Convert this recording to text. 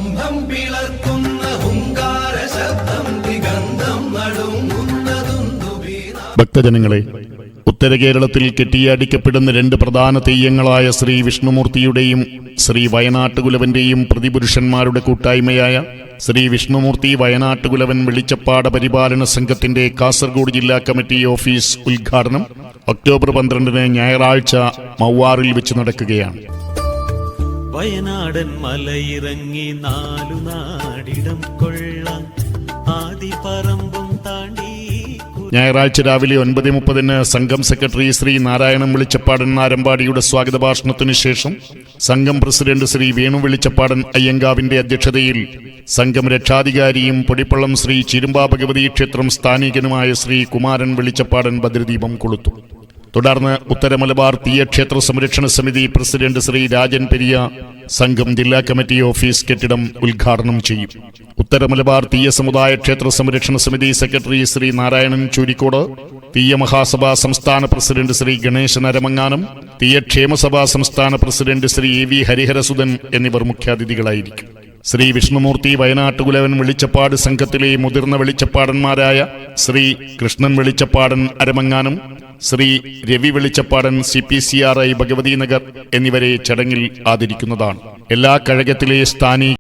സ്തംഭം പിളർക്കുന്ന ഹുങ്കാര ശബ്ദം ദിഗന്ധം നടുങ്ങുന്നതുണ്ടുബീന. ഭക്തജനങ്ങളെ, ഉത്തര കേരളത്തിൽ കെട്ടിയാടിക്കപ്പെടുന്ന രണ്ട് പ്രധാന തെയ്യങ്ങളായ ശ്രീ വിഷ്ണുമൂർത്തിയുടെയും ശ്രീ വയനാട്ടുകുലവന്റെയും പ്രതിപുരുഷന്മാരുടെ കൂട്ടായ്മയായ ശ്രീ വിഷ്ണുമൂർത്തി വയനാട്ടുകുലവൻ വെളിച്ചപ്പാട് പരിപാലന സംഘത്തിന്റെ കാസർഗോഡ് ജില്ലാ കമ്മിറ്റി ഓഫീസ് ഉദ്ഘാടനം ഒക്ടോബർ 12 ഞായറാഴ്ച മൗവാറിൽ വെച്ച് നടക്കുകയാണ്. വയനാടൻ മലയിറങ്ങി നാലു നാടിടം കൊള്ളാൻ ആദിപറമ്പും താണ്ടി. ഞായറാഴ്ച രാവിലെ 9:30 സംഘം സെക്രട്ടറി ശ്രീ നാരായണൻ വെളിച്ചപ്പാടൻ നാരമ്പാടിയുടെ സ്വാഗത ഭാഷണത്തിനു ശേഷം സംഘം പ്രസിഡന്റ് ശ്രീ വേണു വെളിച്ചപ്പാടൻ അയ്യങ്കാവിന്റെ അധ്യക്ഷതയിൽ സംഘം രക്ഷാധികാരിയും പൊടിപ്പള്ളം ശ്രീ ചിരുമ്പ ഭഗവതി ക്ഷേത്രം സ്ഥാനികനുമായ ശ്രീ കുമാരൻ വെളിച്ചപ്പാടൻ ഭദ്രദീപം കൊളുത്തും. തുടർന്ന് ഉത്തര മലബാർ തീയക്ഷേത്ര സംരക്ഷണ സമിതി പ്രസിഡന്റ് ശ്രീ രാജൻ പെരിയ സംഘം ജില്ലാ കമ്മിറ്റി ഓഫീസ് കെട്ടിടം ഉദ്ഘാടനം ചെയ്യും. ഉത്തര മലബാർ തീയ സമുദായ ക്ഷേത്ര സംരക്ഷണ സമിതി സെക്രട്ടറി ശ്രീ നാരായണൻ ചൂരിക്കോട്, തീയ മഹാസഭാ സംസ്ഥാന പ്രസിഡന്റ് ശ്രീ ഗണേശൻ അരമങ്ങാനം, തീയ ക്ഷേമസഭാ സംസ്ഥാന president Shri A V Hariharasudhan എന്നിവർ മുഖ്യാതിഥികളായിരിക്കും. ശ്രീ വിഷ്ണുമൂർത്തി വയനാട്ടുകുലവൻ വെളിച്ചപ്പാട് സംഘത്തിലെ മുതിർന്ന വെളിച്ചപ്പാടന്മാരായ ശ്രീ കൃഷ്ണൻ വെളിച്ചപ്പാടൻ അരമങ്ങാനം, ശ്രീ രവി വെളിച്ചപ്പാടൻ CPCRI ഭഗവതി നഗർ എന്നിവരെ ചടങ്ങിൽ ആദരിക്കുന്നതാണ്. എല്ലാ കഴകത്തിലെ സ്ഥാനി